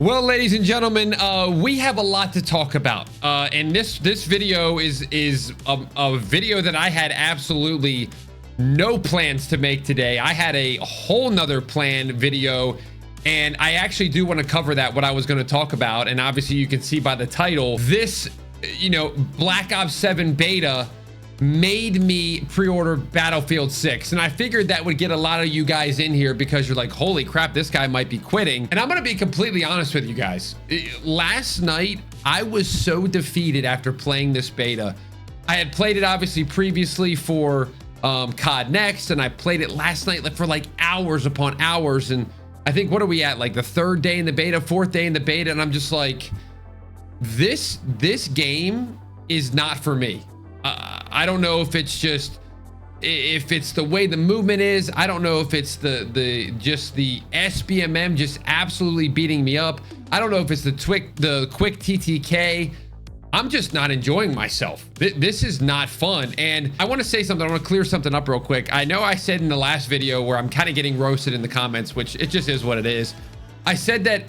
Well, ladies and gentlemen, we have a lot to talk about, and this video is a video that I had absolutely no plans to make today. I had a whole nother planned video, and I actually do want to cover that, what I was going to talk about. And obviously you can see by the title, this, Black Ops 7 beta made me pre-order Battlefield 6, and I figured that would get a lot of you guys in here because you're like, holy crap, this guy might be quitting. And I'm gonna be completely honest with you guys. Last night I was so defeated after playing this beta. I had played it obviously previously for COD Next, and I played it last night for like hours upon hours, and I think, what are we at, like the third day in the beta, fourth day in the beta, and I'm just like, this game is not for me. I don't know if it's the way the movement is. I don't know if it's the sbmm just absolutely beating me up. I don't know if it's the quick TTK. I'm just not enjoying myself. This is not fun. And I want to say something. I want to clear something up real quick. I know I said in the last video where I'm kind of getting roasted in the comments, which it just is what it is. I said that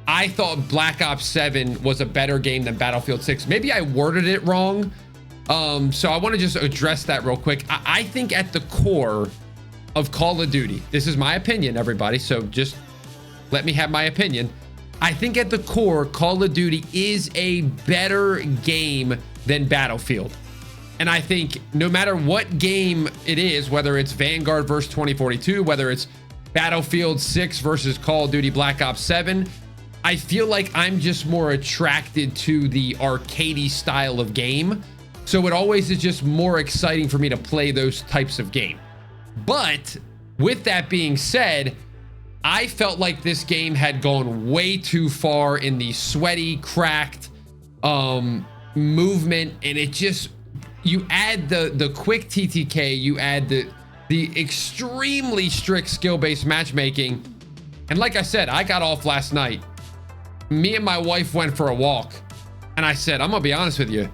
I thought Black Ops 7 was a better game than Battlefield 6. Maybe I worded it wrong. So I want to just address that real quick. I think at the core of Call of Duty, this is my opinion, everybody, so just let me have my opinion. I think at the core, Call of Duty is a better game than Battlefield. And I think no matter what game it is, whether it's Vanguard versus 2042, whether it's Battlefield 6 versus Call of Duty Black Ops 7, I feel like I'm just more attracted to the arcadey style of game. So it always is just more exciting for me to play those types of game. But with that being said, I felt like this game had gone way too far in the sweaty, cracked movement, and it just, you add the quick TTK, you add the extremely strict skill-based matchmaking. And like I said, I got off last night. Me and my wife went for a walk, and I said, I'm gonna be honest with you,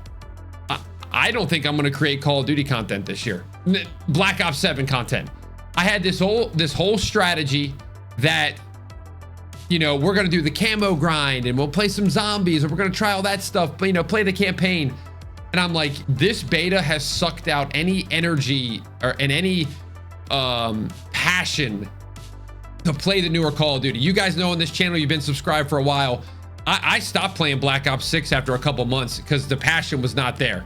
I don't think I'm going to create Call of Duty content this year. Black Ops 7 content. I had this whole strategy that, we're going to do the camo grind and we'll play some zombies and we're going to try all that stuff, but, play the campaign. And I'm like, this beta has sucked out any energy and any passion to play the newer Call of Duty. You guys know on this channel, you've been subscribed for a while. I stopped playing Black Ops 6 after a couple months because the passion was not there.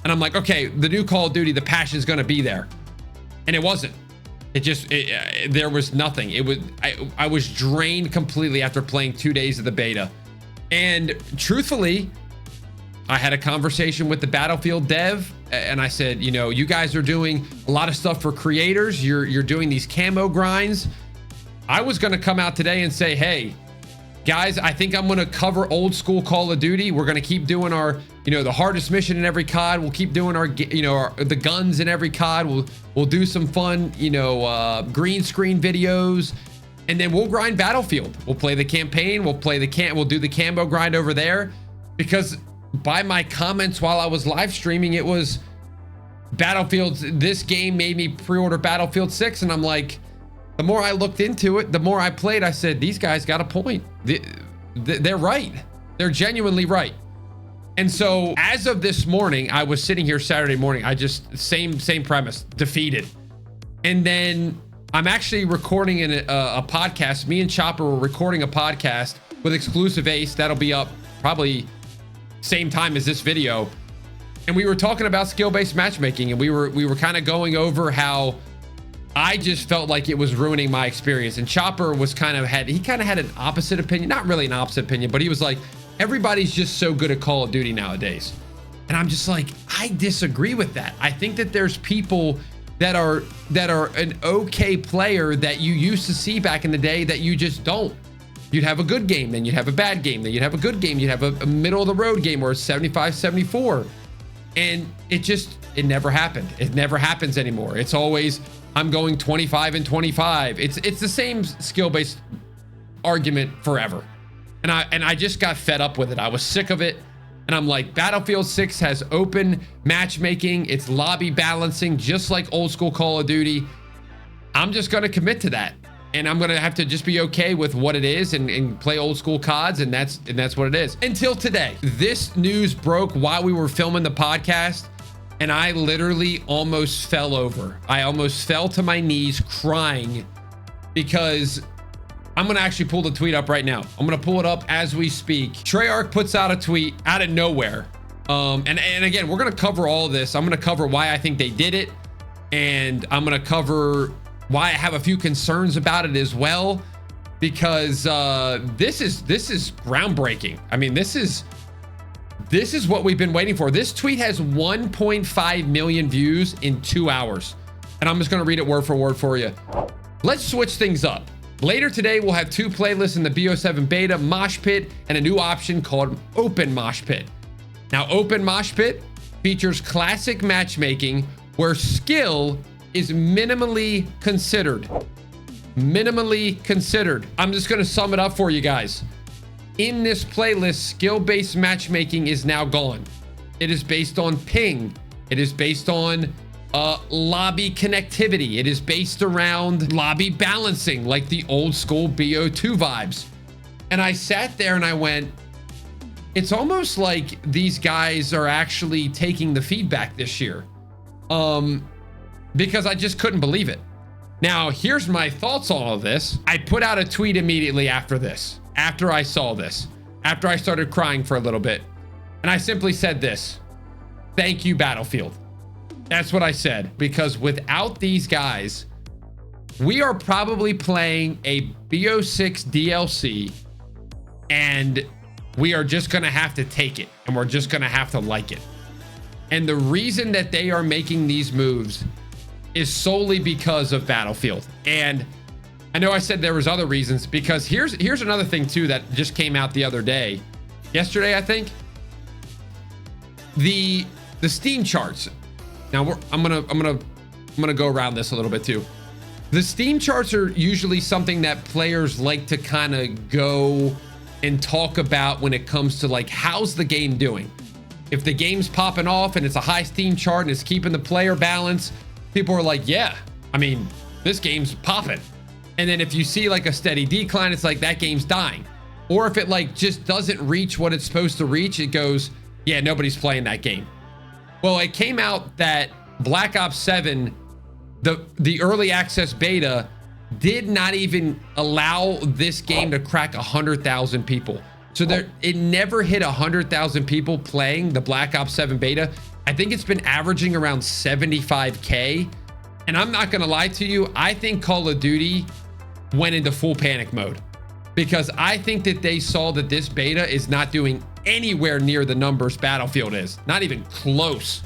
And I'm like, okay, the new Call of Duty, the passion is going to be there. And it wasn't. There was nothing. I was drained completely after playing 2 days of the beta. And truthfully, I had a conversation with the Battlefield dev, and I said, you guys are doing a lot of stuff for creators. You're doing these camo grinds. I was going to come out today and say, hey, guys, I think I'm going to cover old school Call of Duty. We're going to keep doing our, the hardest mission in every COD. We'll keep doing our, the guns in every COD. We'll do some fun, green screen videos, and then we'll grind Battlefield. We'll play the campaign. We'll do the camo grind over there, because by my comments while I was live streaming, it was Battlefield. This game made me pre-order Battlefield 6, and I'm like, the more I looked into it, the more I played, I said, these guys got a point. They're right. They're genuinely right. And so as of this morning, I was sitting here Saturday morning. I just, same premise, defeated. And then I'm actually recording a podcast. Me and Chopper were recording a podcast with Exclusive Ace. That'll be up probably same time as this video. And we were talking about skill-based matchmaking, and we were kind of going over how I just felt like it was ruining my experience. And Chopper was kind of had an opposite opinion, not really an opposite opinion, but he was like, everybody's just so good at Call of Duty nowadays. And I'm just like, I disagree with that. I think that there's people that are an okay player that you used to see back in the day that you just don't. You'd have a good game, then you'd have a bad game, then you'd have a good game, you'd have a middle of the road game or a 75-74. And it never happened. It never happens anymore. It's always, I'm going 25-25. It's the same skill-based argument forever. And I just got fed up with it. I was sick of it. And I'm like, Battlefield 6 has open matchmaking. It's lobby balancing, just like old school Call of Duty. I'm just going to commit to that. and I'm gonna have to just be okay with what it is and play old school CODs, and that's what it is. Until today, this news broke while we were filming the podcast, and I literally almost fell over. I almost fell to my knees crying, because I'm gonna actually pull the tweet up right now. I'm gonna pull it up as we speak. Treyarch puts out a tweet out of nowhere. And again, we're gonna cover all of this. I'm gonna cover why I think they did it, and I'm gonna cover why I have a few concerns about it as well, because this is groundbreaking. I mean, this is what we've been waiting for. This tweet has 1.5 million views in 2 hours, and I'm just gonna read it word for word for you. Let's switch things up. Later today, we'll have 2 playlists in the Bo7 beta, Mosh Pit, and a new option called Open Mosh Pit. Now, Open Mosh Pit features classic matchmaking where skill is minimally considered. Minimally considered. I'm just going to sum it up for you guys. In this playlist, skill-based matchmaking is now gone. It is based on ping. It is based on lobby connectivity. It is based around lobby balancing, like the old school BO2 vibes. And I sat there and I went, it's almost like these guys are actually taking the feedback this year. Because I just couldn't believe it. Now, here's my thoughts on all of this. I put out a tweet immediately after this, after I saw this, after I started crying for a little bit. And I simply said this: thank you, Battlefield. That's what I said, because without these guys, we are probably playing a BO6 DLC, and we are just gonna have to take it, and we're just gonna have to like it. And the reason that they are making these moves is solely because of Battlefield. And I know I said there was other reasons, because here's another thing too that just came out the other day, yesterday, I think. The Steam charts. Now I'm gonna go around this a little bit too. The Steam charts are usually something that players like to kind of go and talk about when it comes to, like, how's the game doing. If the game's popping off and it's a high Steam chart and it's keeping the player balance, people are like, yeah, I mean, this game's popping. And then if you see like a steady decline, it's like that game's dying. Or if it like just doesn't reach what it's supposed to reach, it goes, yeah, nobody's playing that game. Well, it came out that Black Ops 7, the early access beta, did not even allow this game to crack 100,000 people. So it never hit 100,000 people playing the Black Ops 7 beta. I think it's been averaging around 75K. And I'm not gonna lie to you, I think Call of Duty went into full panic mode, because I think that they saw that this beta is not doing anywhere near the numbers Battlefield is, not even close.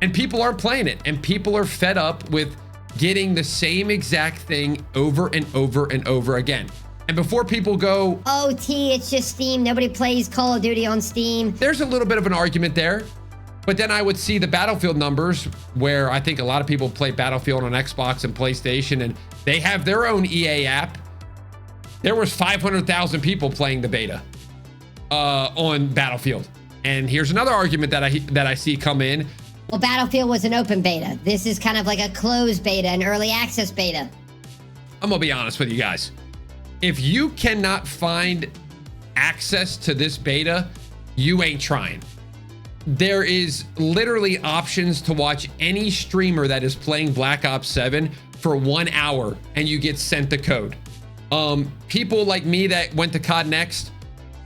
And people aren't playing it, and people are fed up with getting the same exact thing over and over and over again. And before people go, OT, it's just Steam, nobody plays Call of Duty on Steam, there's a little bit of an argument there. But then I would see the Battlefield numbers, where I think a lot of people play Battlefield on Xbox and PlayStation, and they have their own EA app. There was 500,000 people playing the beta on Battlefield. And here's another argument that I see come in. Well, Battlefield was an open beta. This is kind of like a closed beta, an early access beta. I'm gonna be honest with you guys. If you cannot find access to this beta, you ain't trying. There is literally options to watch any streamer that is playing Black Ops 7 for 1 hour, and you get sent the code. People like me that went to COD Next,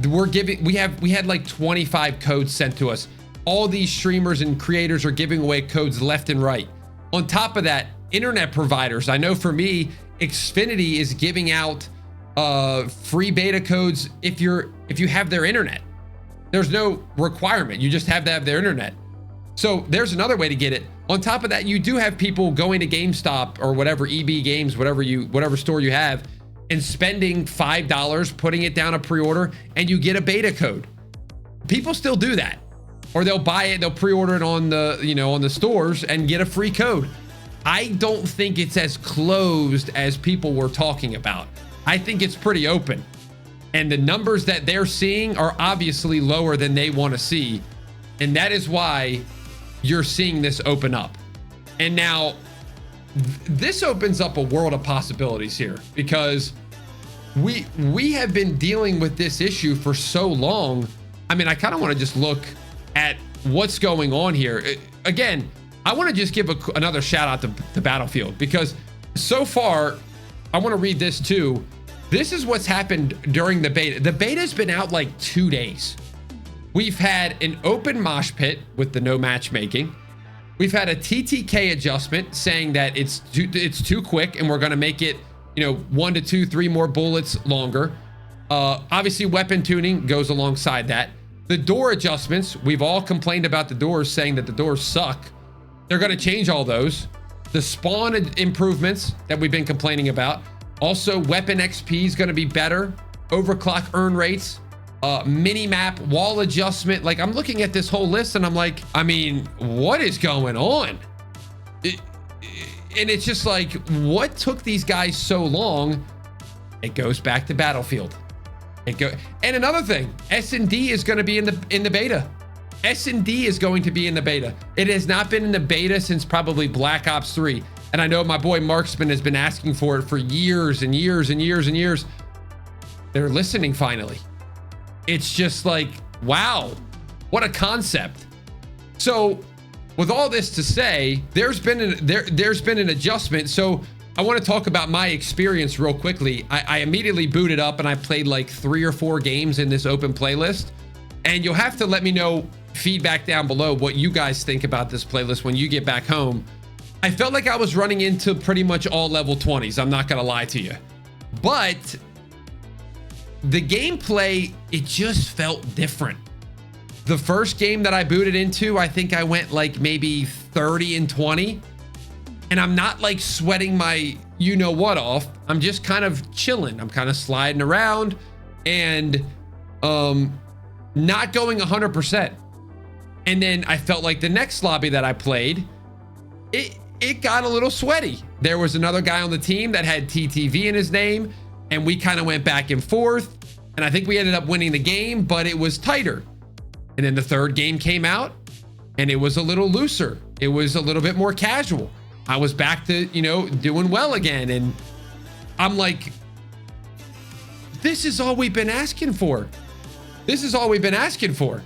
we had like 25 codes sent to us. All these streamers and creators are giving away codes left and right. On top of that, internet providers, I know for me, Xfinity is giving out free beta codes if you have their internet. There's no requirement. You just have to have their internet. So there's another way to get it. On top of that, you do have people going to GameStop or whatever, EB Games, whatever store you have, and spending $5, putting it down a pre-order, and you get a beta code. People still do that. Or they'll buy it, they'll pre-order it on the stores and get a free code. I don't think it's as closed as people were talking about. I think it's pretty open. And the numbers that they're seeing are obviously lower than they want to see. And that is why you're seeing this open up. And now, this opens up a world of possibilities here, because we have been dealing with this issue for so long. I mean, I kind of want to just look at what's going on here. Again, I want to just give another shout out to Battlefield, because so far, I want to read this too. This is what's happened during the beta. The beta's been out like 2 days. We've had an open mosh pit with the no matchmaking. We've had a TTK adjustment saying that it's too quick and we're going to make it, 1 to 2, 3 more bullets longer. Obviously, weapon tuning goes alongside that. The door adjustments, we've all complained about the doors, saying that the doors suck. They're going to change all those. The spawn improvements that we've been complaining about. Also, weapon XP is going to be better. Overclock earn rates. Mini map, wall adjustment. Like, I'm looking at this whole list and I'm like, I mean, what is going on? And it's just like, what took these guys so long? It goes back to Battlefield. And another thing, S&D is going to be in the beta. S&D is going to be in the beta. It has not been in the beta since probably Black Ops 3. And I know my boy Marksman has been asking for it for years and years and years and years. They're listening finally. It's just like, wow, what a concept. So with all this to say, there's been an adjustment. So I want to talk about my experience real quickly. I immediately booted up and I played like 3 or 4 games in this open playlist. And you'll have to let me know feedback down below what you guys think about this playlist when you get back home. I felt like I was running into pretty much all level 20s. I'm not going to lie to you. But the gameplay, it just felt different. The first game that I booted into, I think I went like maybe 30 and 20. And I'm not like sweating my you-know-what off. I'm just kind of chilling. I'm kind of sliding around and not going 100%. And then I felt like the next lobby that I played, it got a little sweaty. There was another guy on the team that had TTV in his name, and we kind of went back and forth. And I think we ended up winning the game, but it was tighter. And then the third game came out and it was a little looser. It was a little bit more casual. I was back to, doing well again. And I'm like, this is all we've been asking for. This is all we've been asking for.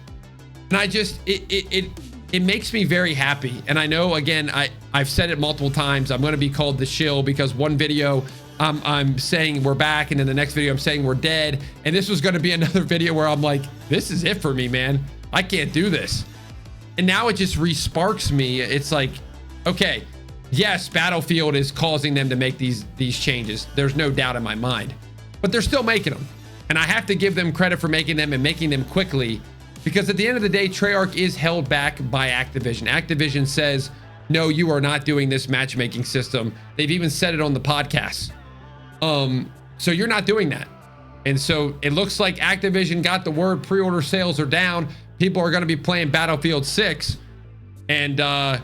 And I just, it makes me very happy. And I know, again, I've said it multiple times. I'm going to be called the shill because one video I'm saying we're back, and in the next video I'm saying we're dead. And this was going to be another video where I'm like, this is it for me, man. I can't do this. And now it just re-sparks me. It's like, okay, yes, Battlefield is causing them to make these changes. There's no doubt in my mind, but they're still making them. And I have to give them credit for making them and making them quickly, because at the end of the day, Treyarch is held back by Activision. Activision says, no, you are not doing this matchmaking system. They've even said it on the podcast. So you're not doing that. And so it looks like Activision got the word, pre-order sales are down. People are going to be playing Battlefield 6. And all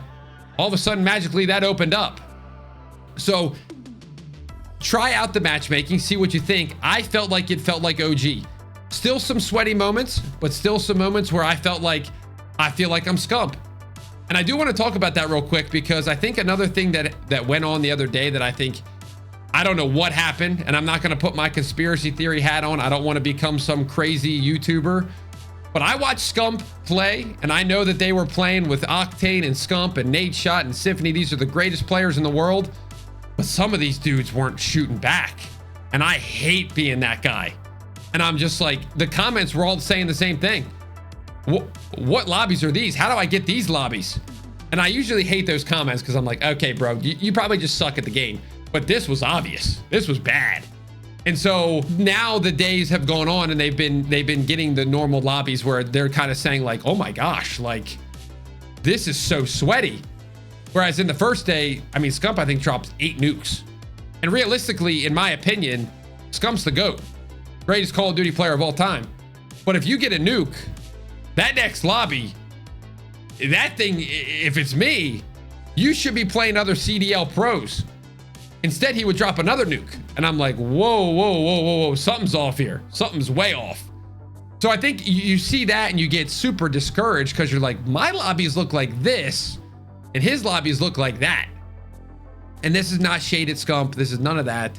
of a sudden, magically, that opened up. So try out the matchmaking, see what you think. I felt like it felt like OG. Still some sweaty moments, but still some moments where I feel like I'm Scump. And I do want to talk about that real quick, because I think another thing that went on the other day that I don't know what happened, and I'm not going to put my conspiracy theory hat on. I don't want to become some crazy YouTuber, but I watched Scump play, and I know that they were playing with Octane and Scump and Nate Shot and Symphony. These are the greatest players in the world, but some of these dudes weren't shooting back, and I hate being that guy. And I'm just like, the comments were all saying the same thing. What lobbies are these? How do I get these lobbies? And I usually hate those comments because I'm like, okay, bro, you probably just suck at the game. But this was obvious. This was bad. And so now the days have gone on and they've been getting the normal lobbies where they're kind of saying like, oh my gosh, like this is so sweaty. Whereas in the first day, I mean, Scump, I think, dropped 8 nukes. And realistically, in my opinion, Scump's the GOAT. Greatest Call of Duty player of all time. But if you get a nuke, that next lobby, that thing, if it's me, you should be playing other CDL pros. Instead, he would drop another nuke. And I'm like, whoa, something's off here. Something's way off. So I think you see that and you get super discouraged because you're like, my lobbies look like this and his lobbies look like that. and this is not shaded Scump, this is none of that.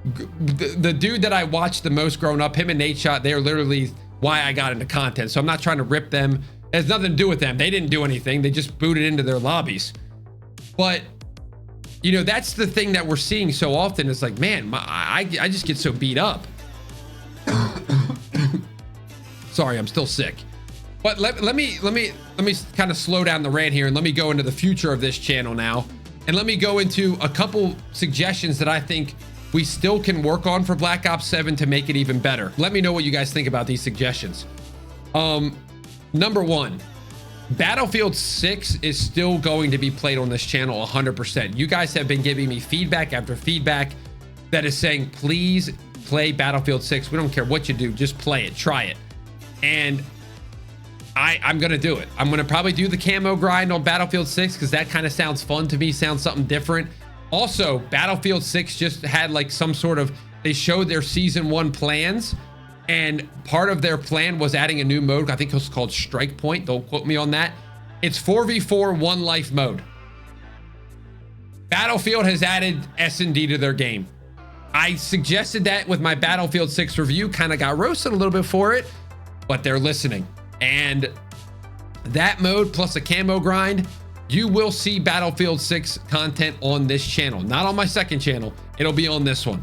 The dude that I watched the most growing up, him and Nate Shot, they are literally why I got into content. So I'm not trying to rip them. It has nothing to do with them. They didn't do anything. They just booted into their lobbies. But, you know, that's the thing that we're seeing so often. It's like, man, I just get so beat up. Sorry, I'm still sick. But let me kind of slow down the rant here, and let me go into the future of this channel now. And let me go into a couple suggestions that I think we still can work on for Black Ops 7 to make it even better. Let me know what you guys think about these suggestions. Number one, Battlefield 6 is still going to be played on this channel 100%. You guys have been giving me feedback after feedback that is saying, please play Battlefield 6. We don't care what you do, just play it, try it. And I'm gonna do it. I'm gonna probably do the camo grind on Battlefield 6 because that kind of sounds fun to me, sounds something different. Also, Battlefield 6 just had like some sort of, they showed their season 1 plans, and part of their plan was adding a new mode. I think it was called Strike Point. Don't quote me on that. It's 4v4 one life mode. Battlefield has added S&D to their game. I suggested that with my Battlefield 6 review, kind of got roasted a little bit for it, but they're listening. And that mode plus a camo grind, you will see Battlefield 6 content on this channel, not on my second channel. It'll be on this one.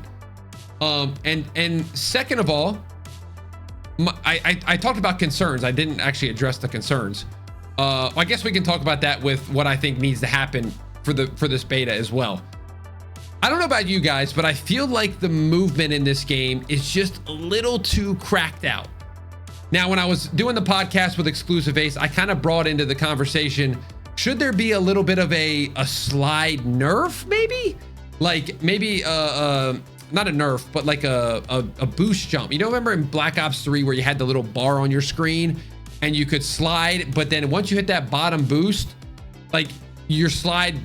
And second of all, I talked about concerns. I didn't actually address the concerns. I guess we can talk about that with what I think needs to happen for this beta as well. I don't know about you guys, but I feel like the movement in this game is just a little too cracked out. Now, when I was doing the podcast with Exclusive Ace, I kind of brought into the conversation, should there be a little bit of a slide nerf, maybe? Like maybe not a nerf, but like a boost jump. You know, remember in Black Ops 3 where you had the little bar on your screen and you could slide, but then once you hit that bottom boost, like your slide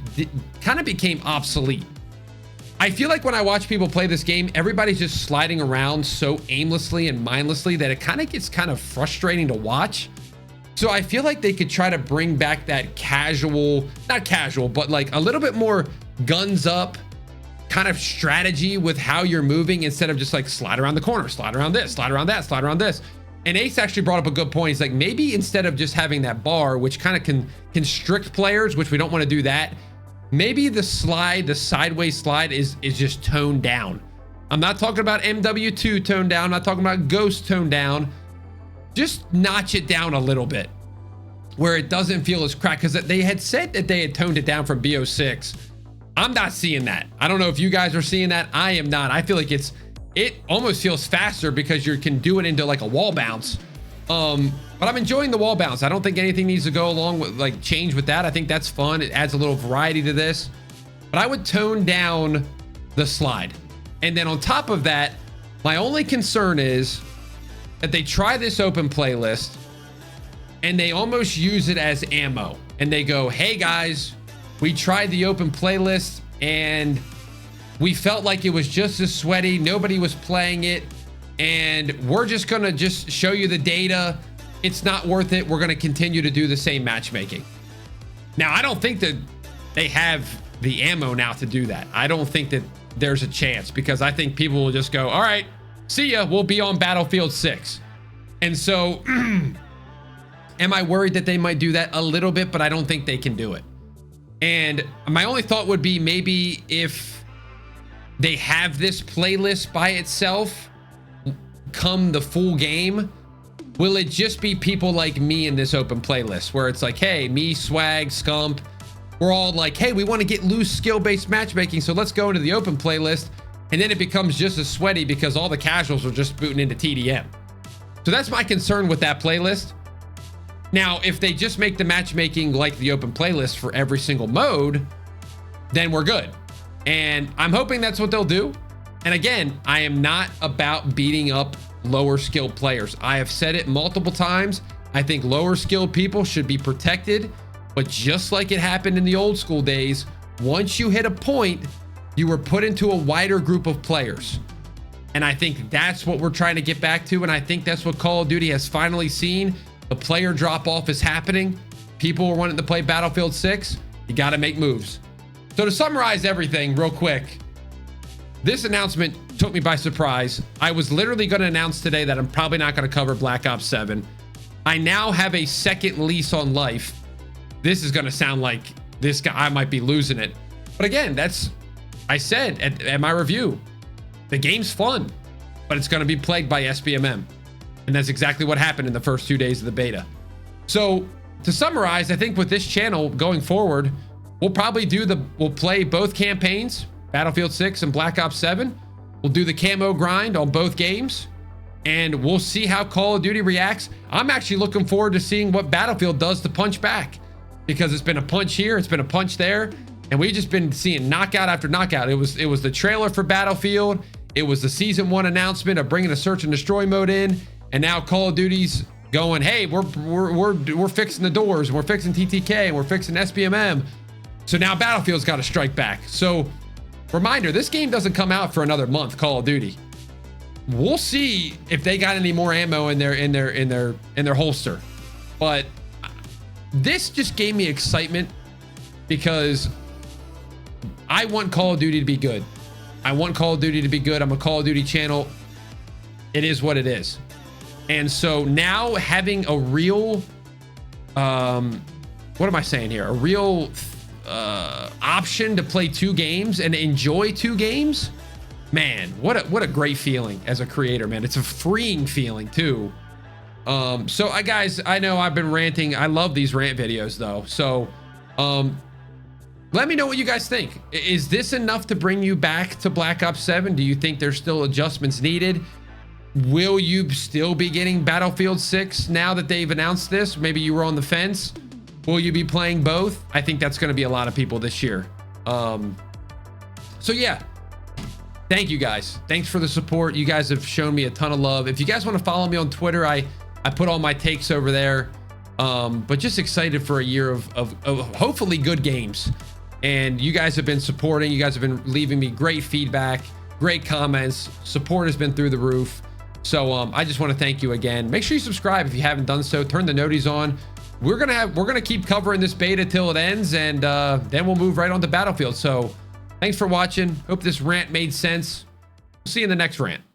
kind of became obsolete. I feel like when I watch people play this game, everybody's just sliding around so aimlessly and mindlessly that it kind of gets kind of frustrating to watch. So I feel like they could try to bring back that casual, not casual, but like a little bit more guns up kind of strategy with how you're moving, instead of just like slide around the corner, slide around this, slide around that, slide around this. And Ace actually brought up a good point. He's like, maybe instead of just having that bar, which kind of can constrict players, which we don't want to do that, maybe the slide, the sideways slide is just toned down. I'm not talking about MW2 toned down. I'm not talking about Ghost toned down. Just notch it down a little bit where it doesn't feel as cracked, because they had said that they had toned it down from BO6. I'm not seeing that. I don't know if you guys are seeing that. I am not. I feel like it almost feels faster because you can do it into like a wall bounce. But I'm enjoying the wall bounce. I don't think anything needs to go along with like change with that. I think that's fun. It adds a little variety to this, but I would tone down the slide. And then on top of that, my only concern is that they try this open playlist and they almost use it as ammo. And they go, hey guys, we tried the open playlist and we felt like it was just as sweaty. Nobody was playing it. And we're just gonna just show you the data. It's not worth it. We're gonna continue to do the same matchmaking. Now, I don't think that they have the ammo now to do that. I don't think that there's a chance, because I think people will just go, all right, see ya, we'll be on Battlefield 6. And so, am I worried that they might do that? A little bit, but I don't think they can do it. And my only thought would be maybe if they have this playlist by itself come the full game, will it just be people like me in this open playlist where it's like, hey, me, Swag, Scump, we're all like, hey, we want to get loose skill-based matchmaking, so let's go into the open playlist. And then it becomes just as sweaty because all the casuals are just booting into TDM. So that's my concern with that playlist. Now, if they just make the matchmaking like the open playlist for every single mode, then we're good. And I'm hoping that's what they'll do. And again, I am not about beating up lower skilled players. I have said it multiple times. I think lower skilled people should be protected. But just like it happened in the old school days, once you hit a point, you were put into a wider group of players. And I think that's what we're trying to get back to. And I think that's what Call of Duty has finally seen. The player drop off is happening. People are wanting to play Battlefield 6. You got to make moves. So to summarize everything real quick, this announcement took me by surprise. I was literally going to announce today that I'm probably not going to cover Black Ops 7. I now have a second lease on life. This is going to sound like this guy, I might be losing it. But again, I said at my review, the game's fun, but it's going to be plagued by sbmm. And that's exactly what happened in the first 2 days of the beta. So to summarize, I think with this channel going forward, we'll play both campaigns, Battlefield 6 and Black Ops 7. We'll do the camo grind on both games, and we'll see how Call of Duty reacts. I'm actually looking forward to seeing what Battlefield does to punch back, because it's been a punch here, it's been a punch there, and we've just been seeing knockout after knockout. It was the trailer for Battlefield. It was the season 1 announcement of bringing a search and destroy mode in, and now Call of Duty's going, hey, we're fixing the doors, we're fixing TTK, and we're fixing sbmm. So now Battlefield's got to strike back. So reminder, this game doesn't come out for another month, Call of Duty. We'll see if they got any more ammo in their holster. But this just gave me excitement because I want Call of Duty to be good. I want Call of Duty to be good. I'm a Call of Duty channel. It is what it is. And so now having a real, what am I saying here? A real option to play 2 games and enjoy 2 games. Man, what a great feeling as a creator, man. It's a freeing feeling too. So guys, I know I've been ranting. I love these rant videos though. So, let me know what you guys think. Is this enough to bring you back to Black Ops 7? Do you think there's still adjustments needed? Will you still be getting Battlefield 6 now that they've announced this? Maybe you were on the fence. Will you be playing both? I think that's going to be a lot of people this year. So yeah, thank you guys. Thanks for the support. You guys have shown me a ton of love. If you guys want to follow me on Twitter, I put all my takes over there. But just excited for a year of hopefully good games. And you guys have been supporting. You guys have been leaving me great feedback, great comments. Support has been through the roof. So I just want to thank you again. Make sure you subscribe if you haven't done so. Turn the noties on. We're gonna keep covering this beta till it ends, and then we'll move right on to Battlefield. So thanks for watching. Hope this rant made sense. See you in the next rant.